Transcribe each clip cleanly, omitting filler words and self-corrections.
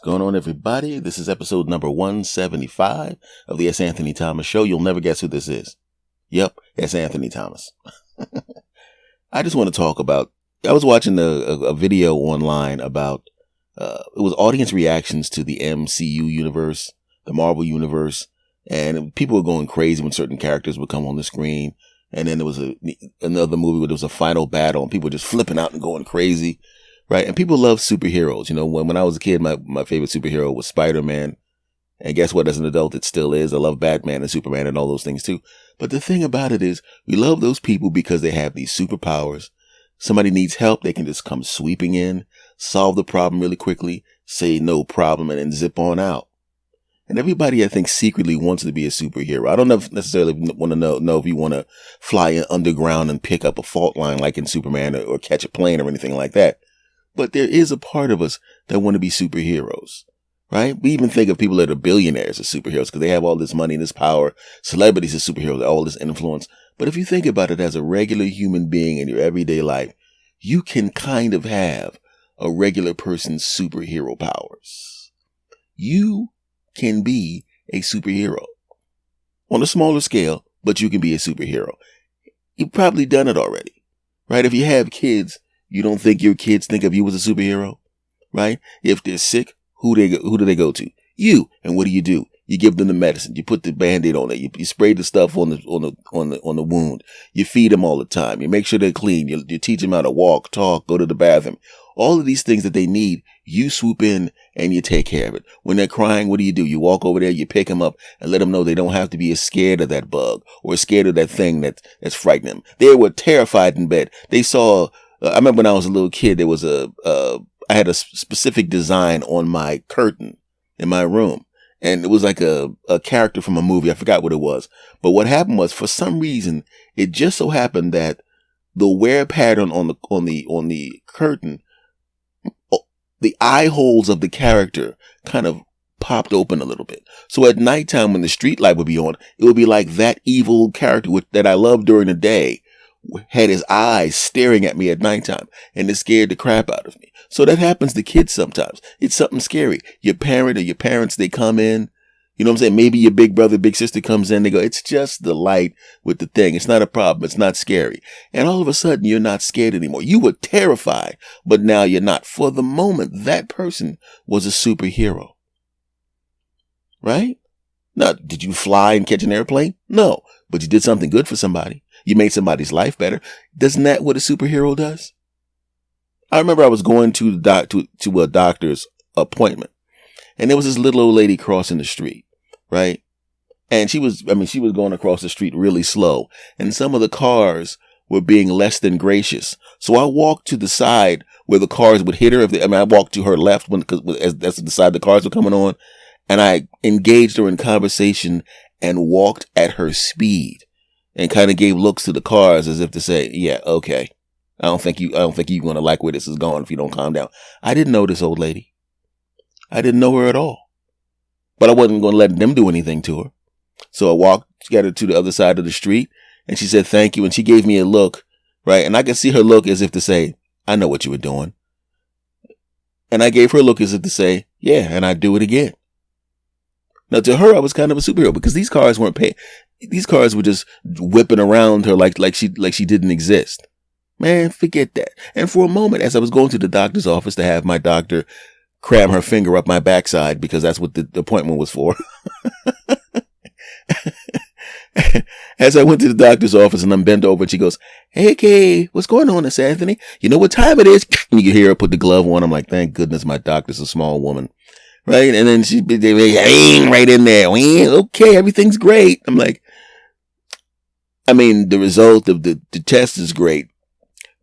What's going on, everybody? This is episode number 175 of the S. Anthony Thomas Show. You'll never guess who this is. Yep, S. Anthony Thomas. I just want to talk about, I was watching a video online about, it was audience reactions to the MCU universe, the Marvel universe, and people were going crazy when certain characters would come on the screen. And then there was another movie where there was a final battle and people were just flipping out and going crazy. Right. And people love superheroes. You know, when I was a kid, my favorite superhero was Spider-Man. And guess what? As an adult, it still is. I love Batman and Superman and all those things too. But the thing about it is we love those people because they have these superpowers. Somebody needs help. They can just come sweeping in, solve the problem really quickly, say no problem, and then zip on out. And everybody, I think, secretly wants to be a superhero. I don't necessarily want to know if you want to fly underground and pick up a fault line like in Superman or catch a plane or anything like that. But there is a part of us that want to be superheroes, right? We even think of people that are billionaires as superheroes because they have all this money and this power. Celebrities as superheroes, all this influence. But if you think about it as a regular human being in your everyday life, you can kind of have a regular person's superhero powers. You can be a superhero on a smaller scale, but you can be a superhero. You've probably done it already, right? If you have kids, you don't think your kids think of you as a superhero, right? If they're sick, who do they go to? You. And what do? You give them the medicine. You put the Band-Aid on it. You spray the stuff on the wound. You feed them all the time. You make sure they're clean. You teach them how to walk, talk, go to the bathroom. All of these things that they need, you swoop in and you take care of it. When they're crying, what do? You walk over there, you pick them up and let them know they don't have to be as scared of that bug or scared of that thing that's frightening them. They were terrified in bed. They saw, I remember when I was a little kid, there was I had a specific design on my curtain in my room. And it was like a character from a movie. I forgot what it was. But what happened was, for some reason, it just so happened that the wear pattern on the curtain, the eye holes of the character kind of popped open a little bit. So at nighttime, when the street light would be on, it would be like that evil character that I loved during the day had his eyes staring at me at nighttime, and it scared the crap out of me. So that happens to kids sometimes. It's something scary. Your parent or your parents, they come in, you know what I'm saying? Maybe your big brother, big sister comes in, they go, it's just the light with the thing. It's not a problem. It's not scary. And all of a sudden, you're not scared anymore. You were terrified, but now you're not. For the moment, that person was a superhero. Right? Now, did you fly and catch an airplane? No, but you did something good for somebody. You made somebody's life better. Isn't that what a superhero does? I remember I was going to a doctor's appointment, and there was this little old lady crossing the street, right? And she was going across the street really slow, and some of the cars were being less than gracious. So I walked to the side where the cars would hit her. I walked to her left as that's the side the cars were coming on, and I engaged her in conversation and walked at her speed. And kind of gave looks to the cars as if to say, yeah, okay. I don't think you're going to like where this is going if you don't calm down. I didn't know this old lady. I didn't know her at all. But I wasn't going to let them do anything to her. So I walked, got her to the other side of the street, and she said, thank you. And she gave me a look, right? And I could see her look as if to say, I know what you were doing. And I gave her a look as if to say, yeah, and I'd do it again. Now, to her, I was kind of a superhero because these cars weren't paying. These cars were just whipping around her like she didn't exist. Man, forget that. And for a moment, as I was going to the doctor's office to have my doctor cram her finger up my backside because that's what the appointment was for. As I went to the doctor's office and I'm bent over and she goes, hey, Kay, what's going on, Miss Anthony? You know what time it is? And you hear her put the glove on. I'm like, thank goodness my doctor's a small woman. Right. And then they right in there. Okay, everything's great. I'm like, the result of the test is great.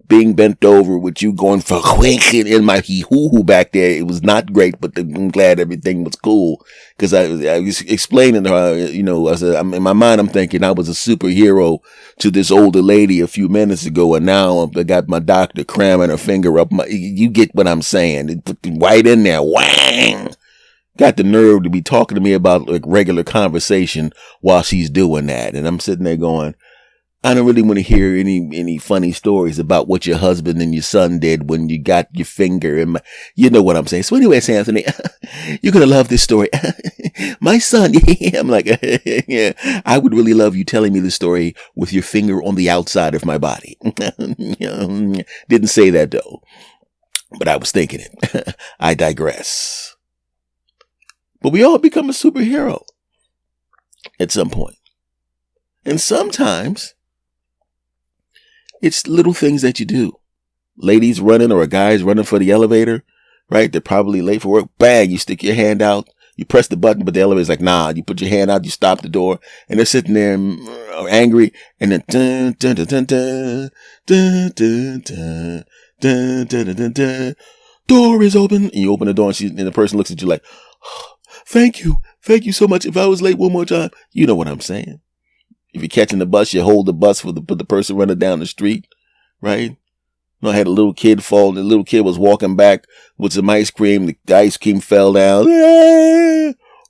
Being bent over with you going for quick in my hee-hoo-hoo back there, it was not great, but I'm glad everything was cool. Because I was explaining to her, I said, in my mind, I'm thinking I was a superhero to this older lady a few minutes ago, and now I got my doctor cramming her finger up. You get what I'm saying. It put right in there. Whang! Got the nerve to be talking to me about like regular conversation while she's doing that. And I'm sitting there going, I don't really want to hear any funny stories about what your husband and your son did when you got your finger in you know what I'm saying. So anyways, Anthony, you're going to love this story. My son, I'm like, yeah, I would really love you telling me the story with your finger on the outside of my body. Didn't say that though, but I was thinking it. I digress. But we all become a superhero at some point. And sometimes it's little things that you do. Ladies running or a guy's running for the elevator, right? They're probably late for work. Bang, you stick your hand out. You press the button, but the elevator's like, nah. You put your hand out, you stop the door, and they're sitting there angry, and then dun, dun, dun, dun, dun, dun, dun, dun, dun, dun, dun, dun. Door is open, and you open the door, and the person looks at you like, oh, thank you so much. If I was late one more time, you know what I'm saying. If you're catching the bus, you hold the bus for the person running down the street, right? I had a little kid fall, and the little kid was walking back with some ice cream. The ice cream fell down,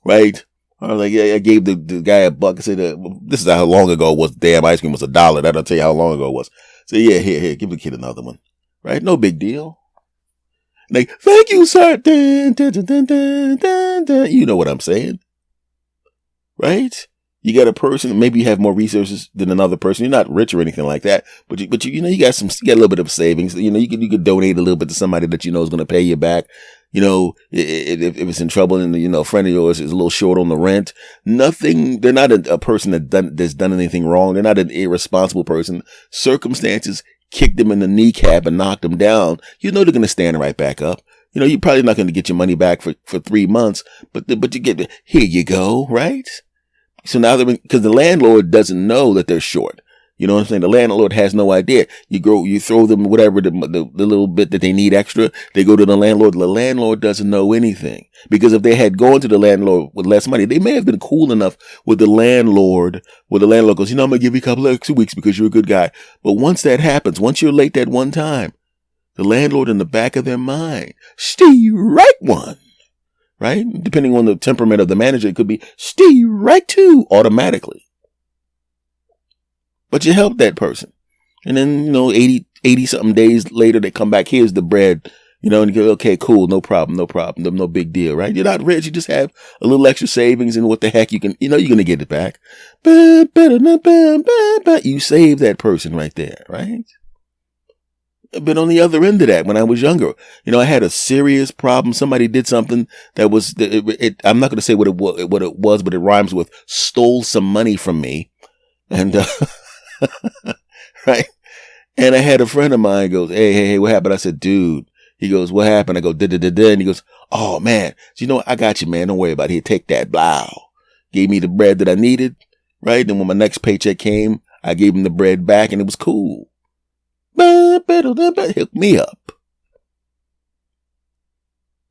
right? I was like, yeah, I gave the guy a buck. I said, this is how long ago it was. Damn, ice cream was $1. That'll tell you how long ago it was. So yeah, here, give the kid another one, right? No big deal. Like, thank you, sir. Dun, dun, dun, dun, dun, dun, dun. You know what I'm saying, right? You got a person, maybe you have more resources than another person. You're not rich or anything like that, but you got a little bit of savings. You could donate a little bit to somebody that you know is going to pay you back. If it's in trouble and a friend of yours is a little short on the rent, nothing. They're not a person that's done anything wrong. They're not an irresponsible person. Circumstances kicked them in the kneecap and knocked them down. They're going to stand right back up. You're probably not going to get your money back for 3 months, but you get here you go, right? So now because the landlord doesn't know that they're short. You know what I'm saying? The landlord has no idea. You throw them whatever, the little bit that they need extra. They go to the landlord. The landlord doesn't know anything, because if they had gone to the landlord with less money, they may have been cool enough with the landlord. Where the landlord goes, I'm going to give you a couple of extra weeks because you're a good guy. But once that happens, once you're late that one time, the landlord in the back of their mind, Steve, right one. Right? Depending on the temperament of the manager, it could be Steve, right two, automatically. But you help that person. And then, 80 something days later, they come back, here's the bread, and you go, okay, cool, no problem, no big deal, right? You're not rich, you just have a little extra savings, and what the heck, you're going to get it back. You save that person right there, right? But on the other end of that, when I was younger, I had a serious problem. Somebody did something that was, I'm not going to say what it was, but it rhymes with stole some money from me. And, right. And I had a friend of mine goes, hey, what happened? I said, dude, he goes, what happened? I go, da-da-da-da. And he goes, oh man, so I got you, man. Don't worry about it. Here, take that. Blah. Gave me the bread that I needed. Right. And when my next paycheck came, I gave him the bread back and it was cool. Hook me up.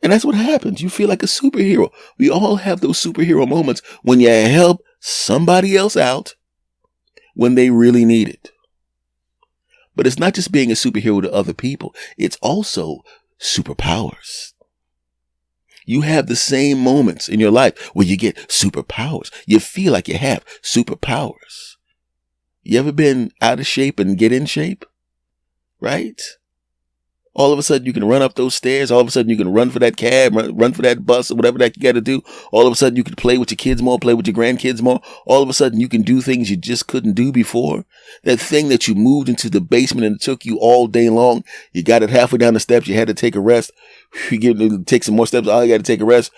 And that's what happens. You feel like a superhero. We all have those superhero moments when you help somebody else out when they really need it. But it's not just being a superhero to other people. It's also superpowers. You have the same moments in your life where you get superpowers. You feel like you have superpowers. You ever been out of shape and get in shape? Right? All of a sudden you can run up those stairs. All of a sudden you can run for that cab, run for that bus or whatever that you got to do. All of a sudden you can play with your kids more, play with your grandkids more. All of a sudden you can do things you just couldn't do before. That thing that you moved into the basement and it took you all day long. You got it halfway down the steps. You had to take a rest. You take some more steps. Oh, you got to take a rest.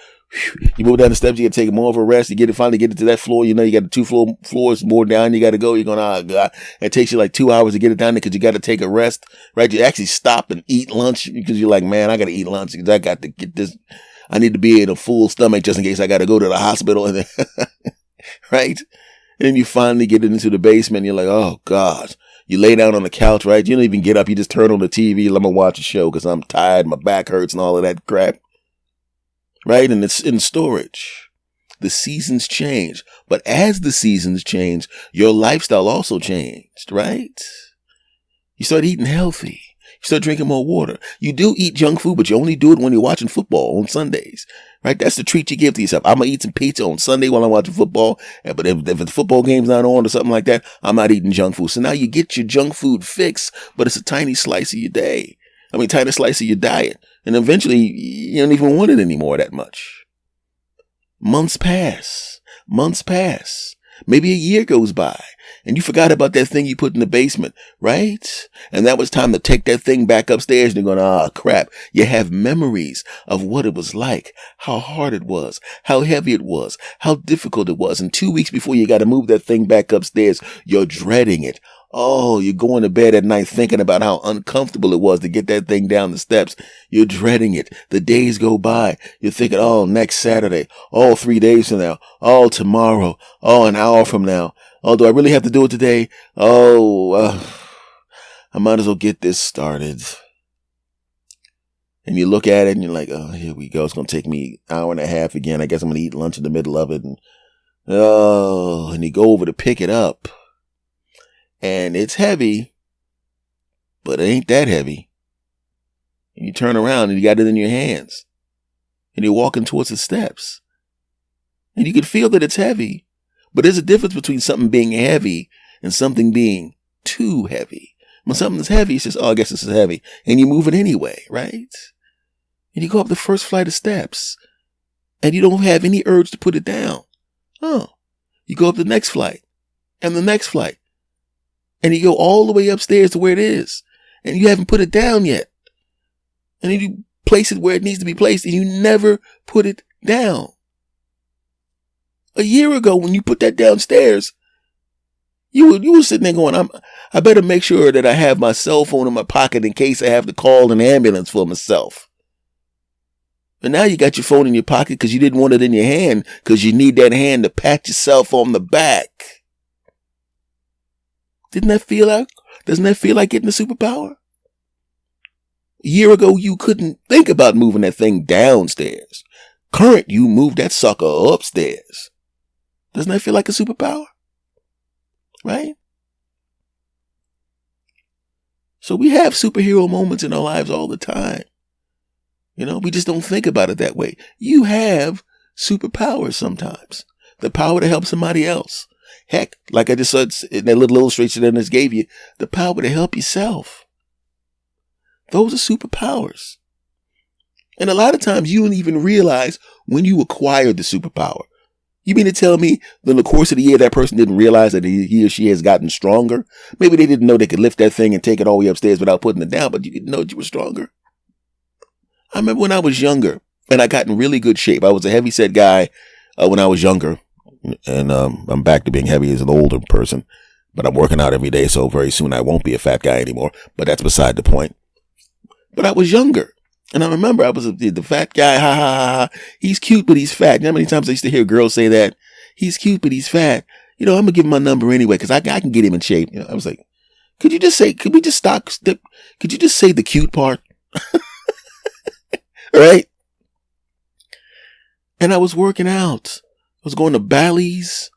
You move down the steps, you got to take more of a rest. You finally get it to that floor. You got the 2 floors more down. You got to go. You're going, oh God. It takes you like 2 hours to get it down there because you got to take a rest, right? You actually stop and eat lunch because you're like, man, I got to eat lunch because I got to get this. I need to be in a full stomach just in case I got to go to the hospital. And then, right? And then you finally get it into the basement. And you're like, oh gosh. You lay down on the couch, right? You don't even get up. You just turn on the TV. Let me watch a show because I'm tired. My back hurts and all of that crap. Right? And it's in storage. The seasons change. But as the seasons change, your lifestyle also changed, right? You start eating healthy. You start drinking more water. You do eat junk food, but you only do it when you're watching football on Sundays, right? That's the treat you give to yourself. I'm going to eat some pizza on Sunday while I'm watching football. But if the football game's not on or something like that, I'm not eating junk food. So now you get your junk food fix, but it's a tiny slice of your day. Tiny slice of your diet. And eventually you don't even want it anymore that much. Months pass. Maybe a year goes by and you forgot about that thing you put in the basement, right? And that was time to take that thing back upstairs and you're going, ah, crap. You have memories of what it was like, how hard it was, how heavy it was, how difficult it was. And 2 weeks before you got to move that thing back upstairs, you're dreading it. Oh, you're going to bed at night thinking about how uncomfortable it was to get that thing down the steps. You're dreading it. The days go by. You're thinking, oh, next Saturday. Oh, 3 days from now. Oh, tomorrow. Oh, an hour from now. Oh, do I really have to do it today? Oh, I might as well get this started. And you look at it and you're like, oh, here we go. It's going to take me an hour and a half again. I guess I'm going to eat lunch in the middle of it. And you go over to pick it up. And it's heavy, but it ain't that heavy. And you turn around and you got it in your hands. And you're walking towards the steps. And you can feel that it's heavy. But there's a difference between something being heavy and something being too heavy. When something's heavy, it says, oh, I guess this is heavy. And you move it anyway, right? And you go up the first flight of steps. And you don't have any urge to put it down. Oh, you go up the next flight. And the next flight. And you go all the way upstairs to where it is. And you haven't put it down yet. And then you place it where it needs to be placed. And you never put it down. A year ago, when you put that downstairs, you were sitting there going, I better make sure that I have my cell phone in my pocket in case I have to call an ambulance for myself. But now you got your phone in your pocket because you didn't want it in your hand because you need that hand to pat yourself on the back. Doesn't that feel like getting a superpower? A year ago, you couldn't think about moving that thing downstairs. Current, you move that sucker upstairs. Doesn't that feel like a superpower? Right? So we have superhero moments in our lives all the time. We just don't think about it that way. You have superpowers sometimes. The power to help somebody else. Heck, like I just said in that little illustration that I just gave you, the power to help yourself. Those are superpowers. And a lot of times you don't even realize when you acquired the superpower. You mean to tell me that in the course of the year that person didn't realize that he or she has gotten stronger? Maybe they didn't know they could lift that thing and take it all the way upstairs without putting it down, but you didn't know that you were stronger. I remember when I was younger and I got in really good shape. I was a heavyset guy when I was younger. And I'm back to being heavy as an older person, but I'm working out every day, so very soon I won't be a fat guy anymore, but that's beside the point. But I was younger, and I remember I was the fat guy, ha ha ha, he's cute, but he's fat. You know how many times I used to hear girls say that? He's cute, but he's fat. I'm going to give him my number anyway, because I can get him in shape. I was like, could you just say the cute part? Right? And I was working out. I was going to Bally's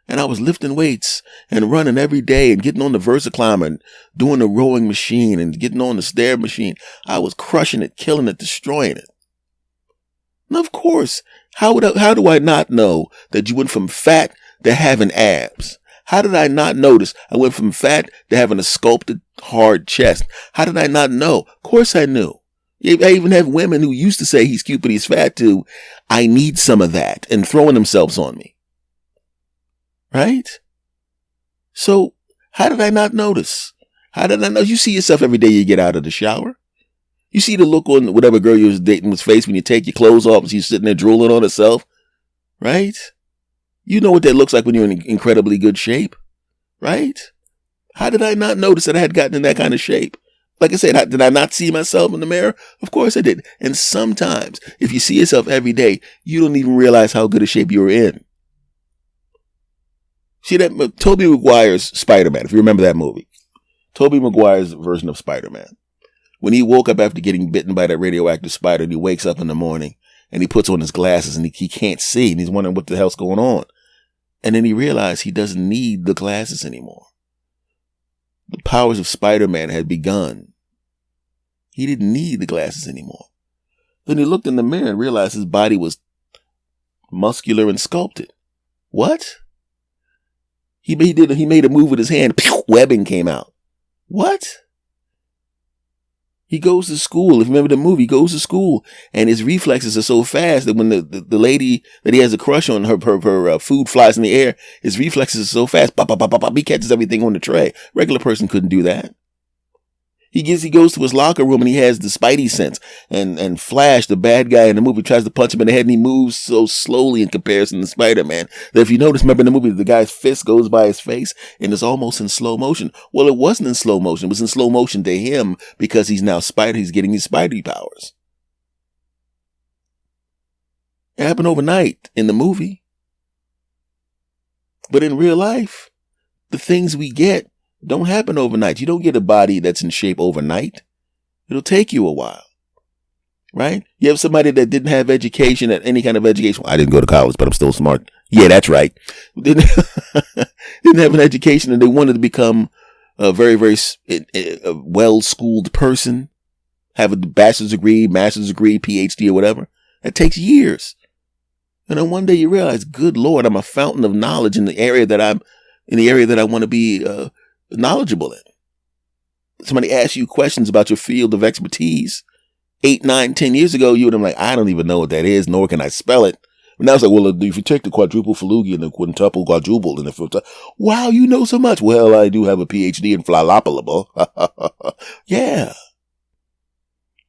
and I was lifting weights and running every day and getting on the VersaClimber and doing the rowing machine and getting on the stair machine. I was crushing it, killing it, destroying it. And of course, how do I not know that you went from fat to having abs? How did I not notice I went from fat to having a sculpted hard chest? How did I not know? Of course I knew. I even have women who used to say he's cute, but he's fat too. I need some of that and throwing themselves on me. Right? So how did I not notice? How did I know? You see yourself every day you get out of the shower. You see the look on whatever girl you was dating was face when you take your clothes off and she's sitting there drooling on herself. Right? You know what that looks like when you're in incredibly good shape. Right? How did I not notice that I had gotten in that kind of shape? Like I said, did I not see myself in the mirror? Of course I did. And sometimes, if you see yourself every day, you don't even realize how good a shape you were in. See that Tobey Maguire's Spider-Man, if you remember that movie. Tobey Maguire's version of Spider-Man. When he woke up after getting bitten by that radioactive spider, and he wakes up in the morning, and he puts on his glasses, and he can't see, and he's wondering what the hell's going on. And then he realized he doesn't need the glasses anymore. The powers of Spider-Man had begun. He didn't need the glasses anymore. Then he looked in the mirror and realized his body was muscular and sculpted. What? He made a move with his hand. Pew, webbing came out. What? He goes to school. If you remember the movie, he goes to school and his reflexes are so fast that when the lady that he has a crush on, her food flies in the air, his reflexes are so fast. Bop, bop, bop, bop, bop, he catches everything on the tray. Regular person couldn't do that. He goes to his locker room and he has the Spidey sense. And Flash, the bad guy in the movie, tries to punch him in the head and he moves so slowly in comparison to Spider-Man that if you notice, remember in the movie, the guy's fist goes by his face and it's almost in slow motion. Well, it wasn't in slow motion. It was in slow motion to him because he's now Spider. He's getting his Spidey powers. It happened overnight in the movie. But in real life, the things we get don't happen overnight. You don't get a body that's in shape overnight. It'll take you a while, right? You have somebody that didn't have education, at any kind of education. Well, I didn't go to college, but I'm still smart. Yeah, that's right. Didn't have an education and they wanted to become a very, very well-schooled person, have a bachelor's degree, master's degree, PhD or whatever. That takes years. And then one day you realize, good Lord, I'm a fountain of knowledge in the area that I want to be, knowledgeable in. Somebody asks you questions about your field of expertise 8, 9, 10 years ago, you would have been like, I don't even know what that is, nor can I spell it. But now it's like, well, if you take the quadruple Felugi and the quintuple quadruple and the wow, you know so much. Well, I do have a PhD in philolopolable. Yeah.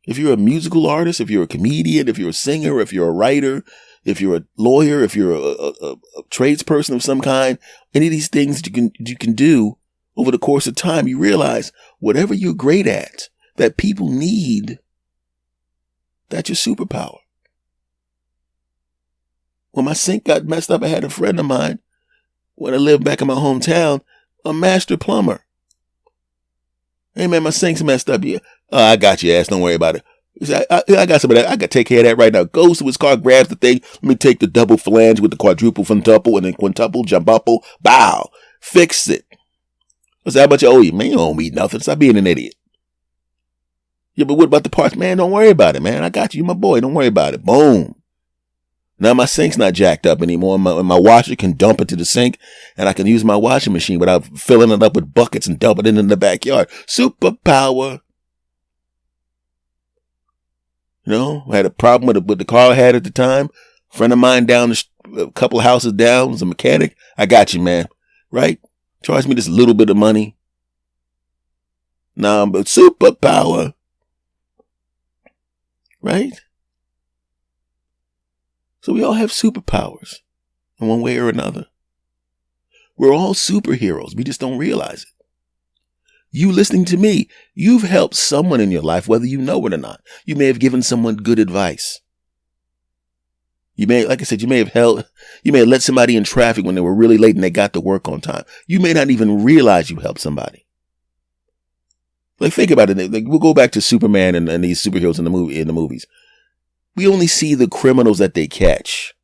If you're a musical artist, if you're a comedian, if you're a singer, if you're a writer, if you're a lawyer, if you're a tradesperson of some kind, any of these things you can do over the course of time, you realize whatever you're great at, that people need, that's your superpower. When my sink got messed up, I had a friend of mine, when I lived back in my hometown, a master plumber. Hey man, my sink's messed up. Yeah. I got your ass. Don't worry about it. He said, I got some of that. I can take care of that right now. Goes to his car, grabs the thing. Let me take the double flange with the quadruple, quintuple, and then quintuple, jumbuple. Bow. Fix it. I said, how much you owe you? Man, you don't owe me nothing. Stop being an idiot. Yeah, but what about the parts? Man, don't worry about it, man. I got you. You're my boy. Don't worry about it. Boom. Now my sink's not jacked up anymore. My washer can dump into the sink and I can use my washing machine without filling it up with buckets and dumping it in the backyard. Superpower. You know, I had a problem with the car I had at the time. A friend of mine down a couple of houses down was a mechanic. I got you, man. Right? Charge me this little bit of money. Nah, but superpower. Right? So we all have superpowers in one way or another. We're all superheroes. We just don't realize it. You listening to me, you've helped someone in your life, whether you know it or not. You may have given someone good advice. You may, like I said, you may have let somebody in traffic when they were really late and they got to work on time. You may not even realize you helped somebody. Like, think about it. Like, we'll go back to Superman and these superheroes in the movies. We only see the criminals that they catch.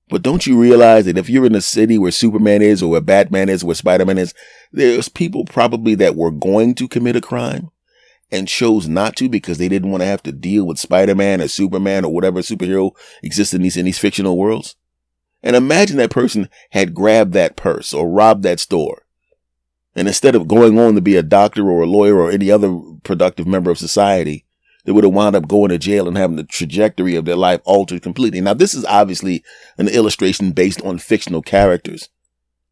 But don't you realize that if you're in a city where Superman is or where Batman is, or where Spider-Man is, there's people probably that were going to commit a crime and chose not to because they didn't want to have to deal with Spider-Man or Superman or whatever superhero exists in these fictional worlds. And imagine that person had grabbed that purse or robbed that store. And instead of going on to be a doctor or a lawyer or any other productive member of society, they would have wound up going to jail and having the trajectory of their life altered completely. Now, this is obviously an illustration based on fictional characters.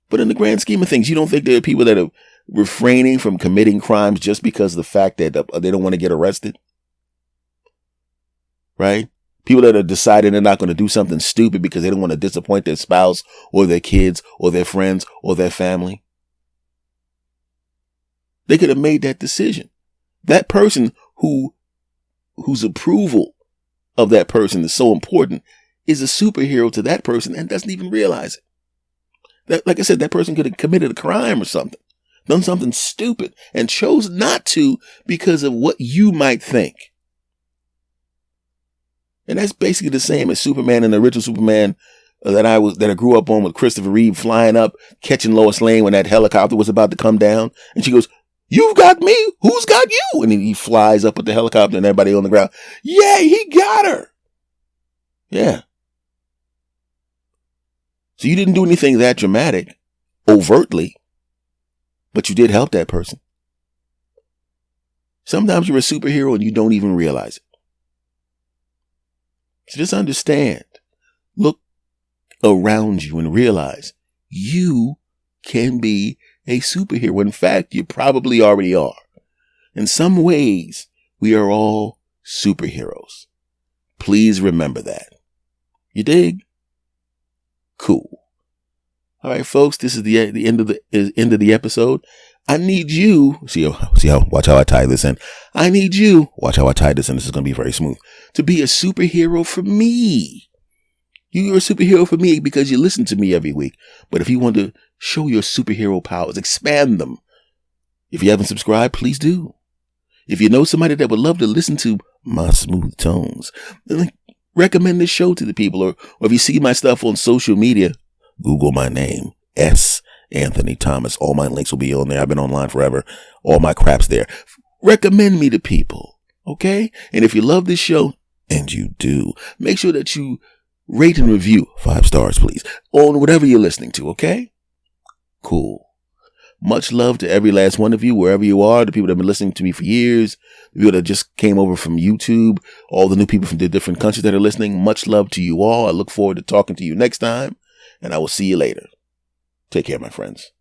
But in the grand scheme of things, you don't think there are people that are refraining from committing crimes just because of the fact that they don't want to get arrested? Right? People that are deciding they're not going to do something stupid because they don't want to disappoint their spouse or their kids or their friends or their family. They could have made that decision. That person whose approval of that person is so important is a superhero to that person and doesn't even realize it. That, like I said, that person could have committed a crime or something, done something stupid and chose not to because of what you might think. And that's basically the same as Superman and the original Superman that I grew up on with Christopher Reeve flying up, catching Lois Lane when that helicopter was about to come down. And she goes, You've got me. Who's got you? And he flies up with the helicopter and everybody on the ground. Yeah, he got her. Yeah. So you didn't do anything that dramatic, overtly, but you did help that person. Sometimes you're a superhero and you don't even realize it. So just understand, look around you and realize you can be a superhero. In fact, you probably already are. In some ways, we are all superheroes. Please remember that. You dig? Cool. All right, folks, this is the end of the episode. I need you, watch how I tie this in. I need you, watch how I tie this in. This is going to be very smooth, to be a superhero for me. You're a superhero for me because you listen to me every week. But if you want to show your superhero powers, expand them. If you haven't subscribed, please do. If you know somebody that would love to listen to my smooth tones, then recommend this show to the people. Or if you see my stuff on social media, Google my name, S. Anthony Thomas. All my links will be on there. I've been online forever. All my crap's there. Recommend me to people. Okay? And if you love this show, and you do, make sure that you rate and review 5 stars, please, on whatever you're listening to. Okay? Cool. Much love to every last one of you, wherever you are, the people that have been listening to me for years, the people that just came over from YouTube, all the new people from the different countries that are listening. Much love to you all. I look forward to talking to you next time, and I will see you later. Take care, my friends.